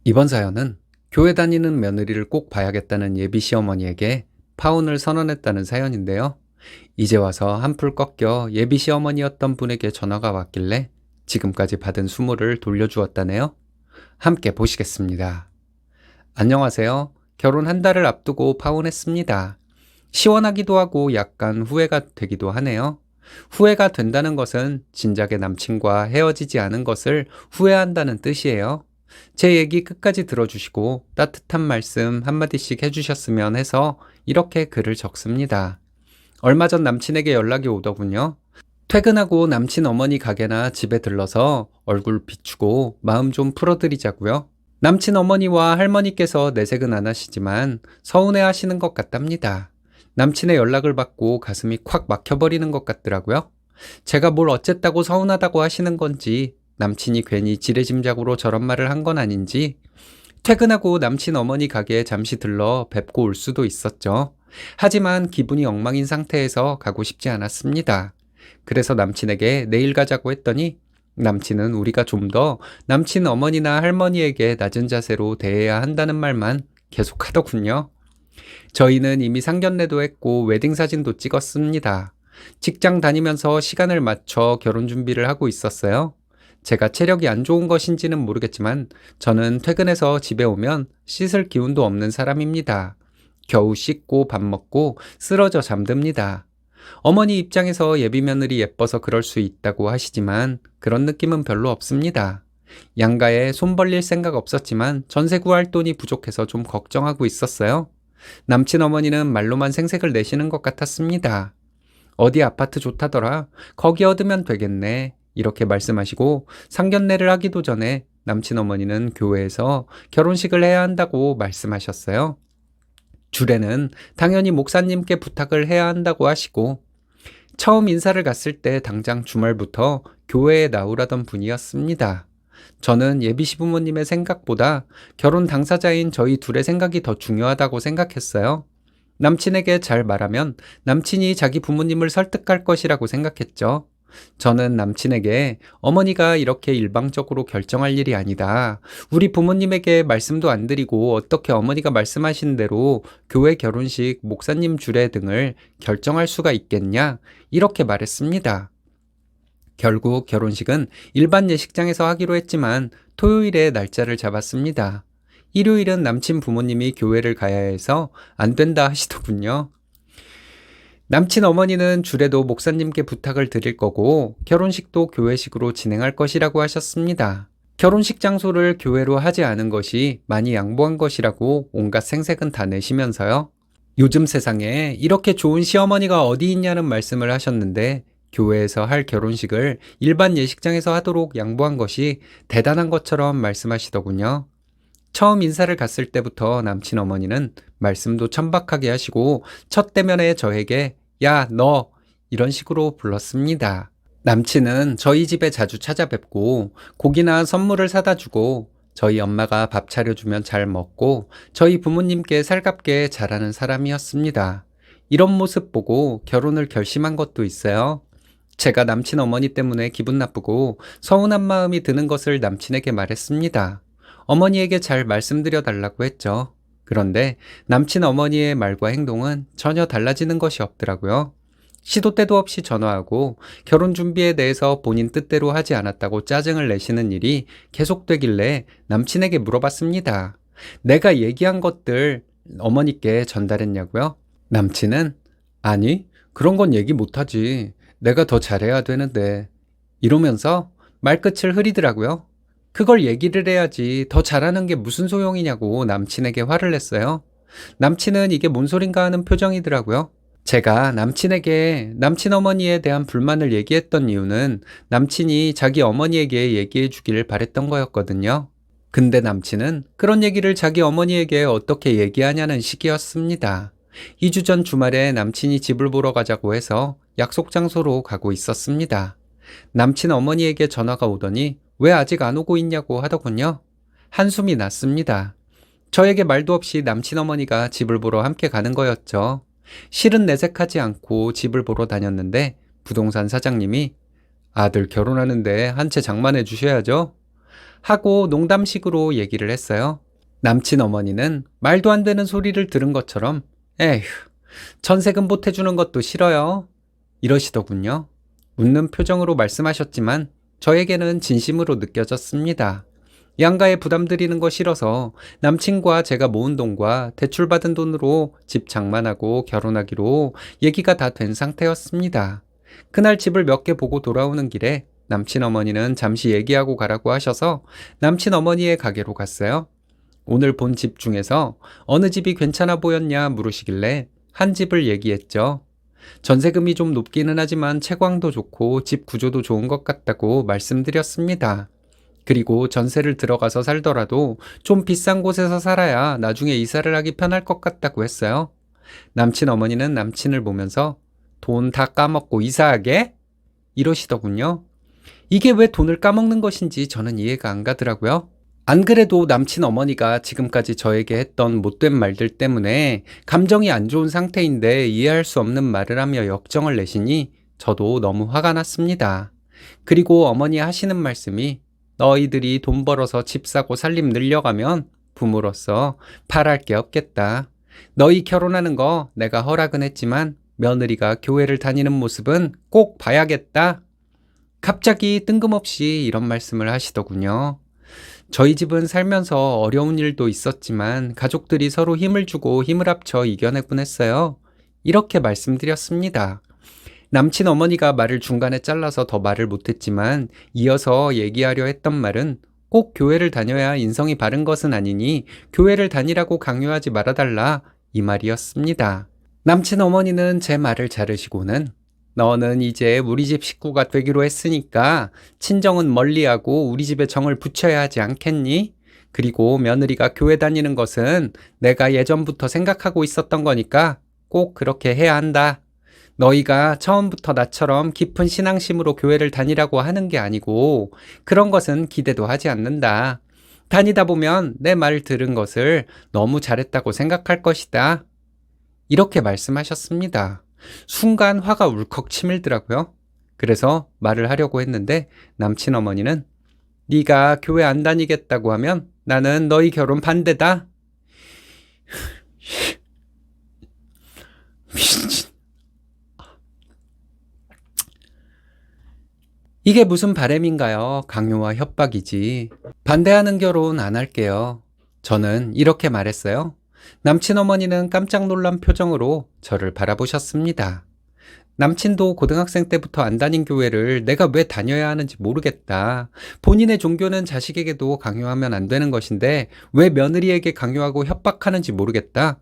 이번 사연은 교회 다니는 며느리를 꼭 봐야겠다는 예비 시어머니에게 파혼을 선언했다는 사연인데요. 이제 와서 한풀 꺾여 예비 시어머니였던 분에게 전화가 왔길래 지금까지 받은 수모를 돌려주었다네요. 함께 보시겠습니다. 안녕하세요. 결혼 한 달을 앞두고 파혼했습니다. 시원하기도 하고 약간 후회가 되기도 하네요. 후회가 된다는 것은 진작에 남친과 헤어지지 않은 것을 후회한다는 뜻이에요. 제 얘기 끝까지 들어주시고 따뜻한 말씀 한마디씩 해주셨으면 해서 이렇게 글을 적습니다. 얼마 전 남친에게 연락이 오더군요. 퇴근하고 남친 어머니 가게나 집에 들러서 얼굴 비추고 마음 좀 풀어드리자고요. 남친 어머니와 할머니께서 내색은 안 하시지만 서운해 하시는 것 같답니다. 남친의 연락을 받고 가슴이 콱 막혀버리는 것 같더라고요. 제가 뭘 어쨌다고 서운하다고 하시는 건지, 남친이 괜히 지레짐작으로 저런 말을 한 건 아닌지, 퇴근하고 남친 어머니 가게에 잠시 들러 뵙고 올 수도 있었죠. 하지만 기분이 엉망인 상태에서 가고 싶지 않았습니다. 그래서 남친에게 내일 가자고 했더니 남친은 우리가 좀 더 남친 어머니나 할머니에게 낮은 자세로 대해야 한다는 말만 계속 하더군요. 저희는 이미 상견례도 했고 웨딩 사진도 찍었습니다. 직장 다니면서 시간을 맞춰 결혼 준비를 하고 있었어요. 제가 체력이 안 좋은 것인지는 모르겠지만 저는 퇴근해서 집에 오면 씻을 기운도 없는 사람입니다. 겨우 씻고 밥 먹고 쓰러져 잠듭니다. 어머니 입장에서 예비 며느리 예뻐서 그럴 수 있다고 하시지만 그런 느낌은 별로 없습니다. 양가에 손 벌릴 생각 없었지만 전세 구할 돈이 부족해서 좀 걱정하고 있었어요. 남친 어머니는 말로만 생색을 내시는 것 같았습니다. 어디 아파트 좋다더라. 거기 얻으면 되겠네. 이렇게 말씀하시고 상견례를 하기도 전에 남친 어머니는 교회에서 결혼식을 해야 한다고 말씀하셨어요. 주례는 당연히 목사님께 부탁을 해야 한다고 하시고 처음 인사를 갔을 때 당장 주말부터 교회에 나오라던 분이었습니다. 저는 예비 시부모님의 생각보다 결혼 당사자인 저희 둘의 생각이 더 중요하다고 생각했어요. 남친에게 잘 말하면 남친이 자기 부모님을 설득할 것이라고 생각했죠. 저는 남친에게 어머니가 이렇게 일방적으로 결정할 일이 아니다. 우리 부모님에게 말씀도 안 드리고 어떻게 어머니가 말씀하신 대로 교회 결혼식, 목사님 주례 등을 결정할 수가 있겠냐? 이렇게 말했습니다. 결국 결혼식은 일반 예식장에서 하기로 했지만 토요일에 날짜를 잡았습니다. 일요일은 남친 부모님이 교회를 가야 해서 안 된다 하시더군요. 남친 어머니는 주례도 목사님께 부탁을 드릴 거고 결혼식도 교회식으로 진행할 것이라고 하셨습니다. 결혼식 장소를 교회로 하지 않은 것이 많이 양보한 것이라고 온갖 생색은 다 내시면서요. 요즘 세상에 이렇게 좋은 시어머니가 어디 있냐는 말씀을 하셨는데 교회에서 할 결혼식을 일반 예식장에서 하도록 양보한 것이 대단한 것처럼 말씀하시더군요. 처음 인사를 갔을 때부터 남친 어머니는 말씀도 천박하게 하시고 첫 대면에 저에게 야, 너 이런 식으로 불렀습니다. 남친은 저희 집에 자주 찾아뵙고 고기나 선물을 사다 주고 저희 엄마가 밥 차려주면 잘 먹고 저희 부모님께 살갑게 잘하는 사람이었습니다. 이런 모습 보고 결혼을 결심한 것도 있어요. 제가 남친 어머니 때문에 기분 나쁘고 서운한 마음이 드는 것을 남친에게 말했습니다. 어머니에게 잘 말씀드려 달라고 했죠. 그런데 남친 어머니의 말과 행동은 전혀 달라지는 것이 없더라고요. 시도 때도 없이 전화하고 결혼 준비에 대해서 본인 뜻대로 하지 않았다고 짜증을 내시는 일이 계속되길래 남친에게 물어봤습니다. 내가 얘기한 것들 어머니께 전달했냐고요? 남친은 아니, 그런 건 얘기 못하지. 내가 더 잘해야 되는데. 이러면서 말끝을 흐리더라고요. 그걸 얘기를 해야지 더 잘하는 게 무슨 소용이냐고 남친에게 화를 냈어요. 남친은 이게 뭔 소린가 하는 표정이더라고요. 제가 남친에게 남친 어머니에 대한 불만을 얘기했던 이유는 남친이 자기 어머니에게 얘기해 주길 바랬던 거였거든요. 근데 남친은 그런 얘기를 자기 어머니에게 어떻게 얘기하냐는 식이었습니다. 2주 전 주말에 남친이 집을 보러 가자고 해서 약속 장소로 가고 있었습니다. 남친 어머니에게 전화가 오더니 왜 아직 안 오고 있냐고 하더군요. 한숨이 났습니다. 저에게 말도 없이 남친 어머니가 집을 보러 함께 가는 거였죠. 실은 내색하지 않고 집을 보러 다녔는데 부동산 사장님이 아들 결혼하는데 한 채 장만해 주셔야죠. 하고 농담식으로 얘기를 했어요. 남친 어머니는 말도 안 되는 소리를 들은 것처럼 에휴, 전세금 보태주는 것도 싫어요. 이러시더군요. 웃는 표정으로 말씀하셨지만 저에게는 진심으로 느껴졌습니다. 양가에 부담드리는 거 싫어서 남친과 제가 모은 돈과 대출받은 돈으로 집 장만하고 결혼하기로 얘기가 다 된 상태였습니다. 그날 집을 몇 개 보고 돌아오는 길에 남친 어머니는 잠시 얘기하고 가라고 하셔서 남친 어머니의 가게로 갔어요. 오늘 본 집 중에서 어느 집이 괜찮아 보였냐 물으시길래 한 집을 얘기했죠. 전세금이 좀 높기는 하지만 채광도 좋고 집 구조도 좋은 것 같다고 말씀드렸습니다. 그리고 전세를 들어가서 살더라도 좀 비싼 곳에서 살아야 나중에 이사를 하기 편할 것 같다고 했어요. 남친 어머니는 남친을 보면서 돈 다 까먹고 이사하게? 이러시더군요. 이게 왜 돈을 까먹는 것인지 저는 이해가 안 가더라고요. 안 그래도 남친 어머니가 지금까지 저에게 했던 못된 말들 때문에 감정이 안 좋은 상태인데 이해할 수 없는 말을 하며 역정을 내시니 저도 너무 화가 났습니다. 그리고 어머니 하시는 말씀이 너희들이 돈 벌어서 집 사고 살림 늘려가면 부모로서 바랄 게 없겠다. 너희 결혼하는 거 내가 허락은 했지만 며느리가 교회를 다니는 모습은 꼭 봐야겠다. 갑자기 뜬금없이 이런 말씀을 하시더군요. 저희 집은 살면서 어려운 일도 있었지만 가족들이 서로 힘을 주고 힘을 합쳐 이겨내곤 했어요. 이렇게 말씀드렸습니다. 남친 어머니가 말을 중간에 잘라서 더 말을 못했지만 이어서 얘기하려 했던 말은 꼭 교회를 다녀야 인성이 바른 것은 아니니 교회를 다니라고 강요하지 말아달라 이 말이었습니다. 남친 어머니는 제 말을 자르시고는 너는 이제 우리 집 식구가 되기로 했으니까 친정은 멀리하고 우리 집에 정을 붙여야 하지 않겠니? 그리고 며느리가 교회 다니는 것은 내가 예전부터 생각하고 있었던 거니까 꼭 그렇게 해야 한다. 너희가 처음부터 나처럼 깊은 신앙심으로 교회를 다니라고 하는 게 아니고 그런 것은 기대도 하지 않는다. 다니다 보면 내 말 들은 것을 너무 잘했다고 생각할 것이다. 이렇게 말씀하셨습니다. 순간 화가 울컥 치밀더라고요. 그래서 말을 하려고 했는데 남친 어머니는 네가 교회 안 다니겠다고 하면 나는 너희 결혼 반대다. 미친. 이게 무슨 바램인가요? 강요와 협박이지. 반대하는 결혼 안 할게요. 저는 이렇게 말했어요. 남친 어머니는 깜짝 놀란 표정으로 저를 바라보셨습니다. 남친도 고등학생 때부터 안 다닌 교회를 내가 왜 다녀야 하는지 모르겠다. 본인의 종교는 자식에게도 강요하면 안 되는 것인데 왜 며느리에게 강요하고 협박하는지 모르겠다.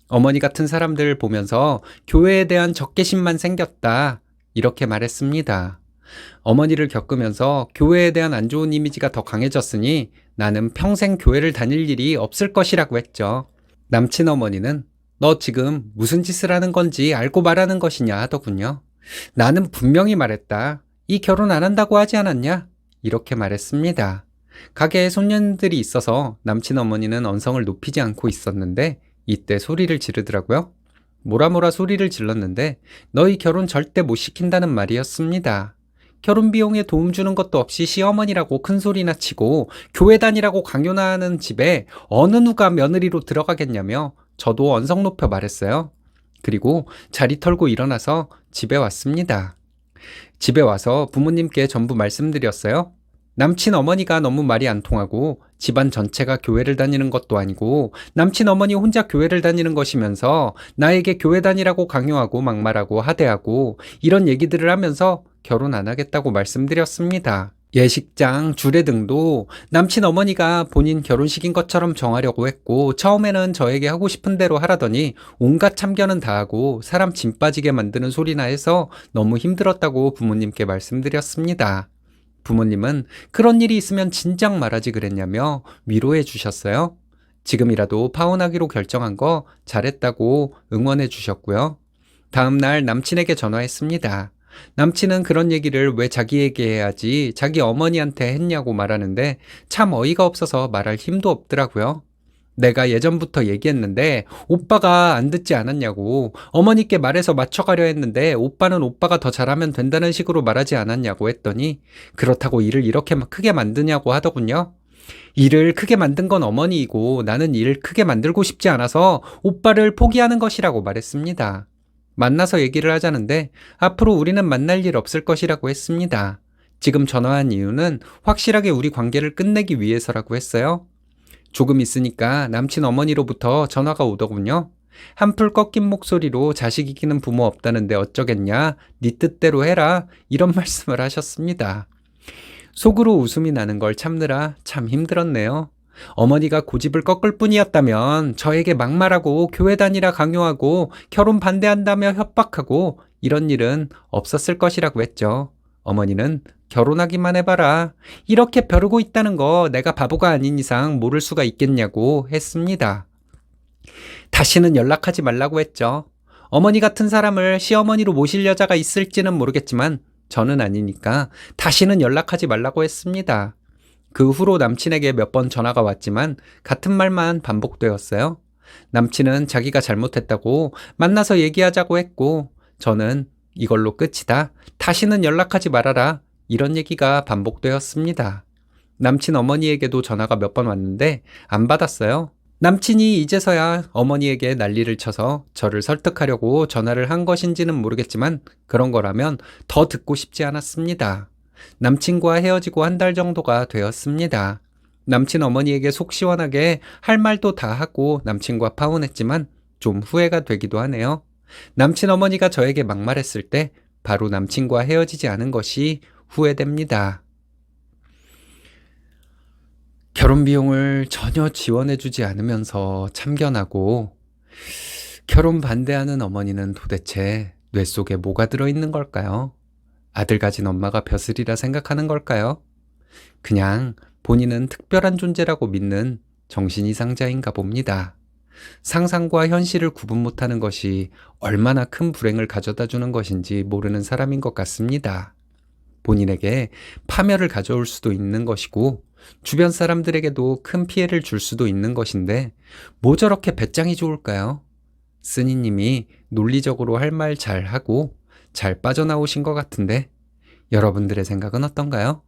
어머니 같은 사람들 보면서 교회에 대한 적개심만 생겼다. 이렇게 말했습니다. 어머니를 겪으면서 교회에 대한 안 좋은 이미지가 더 강해졌으니 나는 평생 교회를 다닐 일이 없을 것이라고 했죠. 남친 어머니는 너 지금 무슨 짓을 하는 건지 알고 말하는 것이냐 하더군요. 나는 분명히 말했다. 이 결혼 안 한다고 하지 않았냐? 이렇게 말했습니다. 가게에 손님들이 있어서 남친 어머니는 언성을 높이지 않고 있었는데 이때 소리를 지르더라고요. 뭐라 소리를 질렀는데 너희 결혼 절대 못 시킨다는 말이었습니다. 결혼 비용에 도움 주는 것도 없이 시어머니라고 큰 소리나 치고 교회 다니라고 강요나 하는 집에 어느 누가 며느리로 들어가겠냐며 저도 언성 높여 말했어요. 그리고 자리 털고 일어나서 집에 왔습니다. 집에 와서 부모님께 전부 말씀드렸어요. 남친 어머니가 너무 말이 안 통하고 집안 전체가 교회를 다니는 것도 아니고 남친 어머니 혼자 교회를 다니는 것이면서 나에게 교회 다니라고 강요하고 막말하고 하대하고 이런 얘기들을 하면서 결혼 안 하겠다고 말씀드렸습니다. 예식장, 주례 등도 남친 어머니가 본인 결혼식인 것처럼 정하려고 했고 처음에는 저에게 하고 싶은 대로 하라더니 온갖 참견은 다 하고 사람 짐 빠지게 만드는 소리나 해서 너무 힘들었다고 부모님께 말씀드렸습니다. 부모님은 그런 일이 있으면 진작 말하지 그랬냐며 위로해 주셨어요. 지금이라도 파혼하기로 결정한 거 잘했다고 응원해 주셨고요. 다음 날 남친에게 전화했습니다. 남친은 그런 얘기를 왜 자기에게 해야지 자기 어머니한테 했냐고 말하는데 참 어이가 없어서 말할 힘도 없더라고요. 내가 예전부터 얘기했는데 오빠가 안 듣지 않았냐고. 어머니께 말해서 맞춰가려 했는데 오빠는 오빠가 더 잘하면 된다는 식으로 말하지 않았냐고 했더니 그렇다고 일을 이렇게 크게 만드냐고 하더군요. 일을 크게 만든 건 어머니이고 나는 일을 크게 만들고 싶지 않아서 오빠를 포기하는 것이라고 말했습니다. 만나서 얘기를 하자는데 앞으로 우리는 만날 일 없을 것이라고 했습니다. 지금 전화한 이유는 확실하게 우리 관계를 끝내기 위해서라고 했어요. 조금 있으니까 남친 어머니로부터 전화가 오더군요. 한풀 꺾인 목소리로 자식 이기는 부모 없다는데 어쩌겠냐, 네 뜻대로 해라, 이런 말씀을 하셨습니다. 속으로 웃음이 나는 걸 참느라 참 힘들었네요. 어머니가 고집을 꺾을 뿐이었다면 저에게 막말하고 교회 다니라 강요하고 결혼 반대한다며 협박하고 이런 일은 없었을 것이라고 했죠. 어머니는 결혼하기만 해봐라. 이렇게 벼르고 있다는 거 내가 바보가 아닌 이상 모를 수가 있겠냐고 했습니다. 다시는 연락하지 말라고 했죠. 어머니 같은 사람을 시어머니로 모실 여자가 있을지는 모르겠지만 저는 아니니까 다시는 연락하지 말라고 했습니다. 그 후로 남친에게 몇 번 전화가 왔지만 같은 말만 반복되었어요. 남친은 자기가 잘못했다고 만나서 얘기하자고 했고 저는 이걸로 끝이다. 다시는 연락하지 말아라. 이런 얘기가 반복되었습니다. 남친 어머니에게도 전화가 몇 번 왔는데 안 받았어요. 남친이 이제서야 어머니에게 난리를 쳐서 저를 설득하려고 전화를 한 것인지는 모르겠지만 그런 거라면 더 듣고 싶지 않았습니다. 남친과 헤어지고 한 달 정도가 되었습니다. 남친 어머니에게 속 시원하게 할 말도 다 하고 남친과 파혼했지만 좀 후회가 되기도 하네요. 남친 어머니가 저에게 막말했을 때 바로 남친과 헤어지지 않은 것이 후회됩니다. 결혼 비용을 전혀 지원해주지 않으면서 참견하고 결혼 반대하는 어머니는 도대체 뇌 속에 뭐가 들어있는 걸까요? 아들 가진 엄마가 벼슬이라 생각하는 걸까요? 그냥 본인은 특별한 존재라고 믿는 정신이상자인가 봅니다. 상상과 현실을 구분 못하는 것이 얼마나 큰 불행을 가져다 주는 것인지 모르는 사람인 것 같습니다. 본인에게 파멸을 가져올 수도 있는 것이고 주변 사람들에게도 큰 피해를 줄 수도 있는 것인데 뭐 저렇게 배짱이 좋을까요? 쓰니님이 논리적으로 할 말 잘하고 잘 빠져나오신 것 같은데 여러분들의 생각은 어떤가요?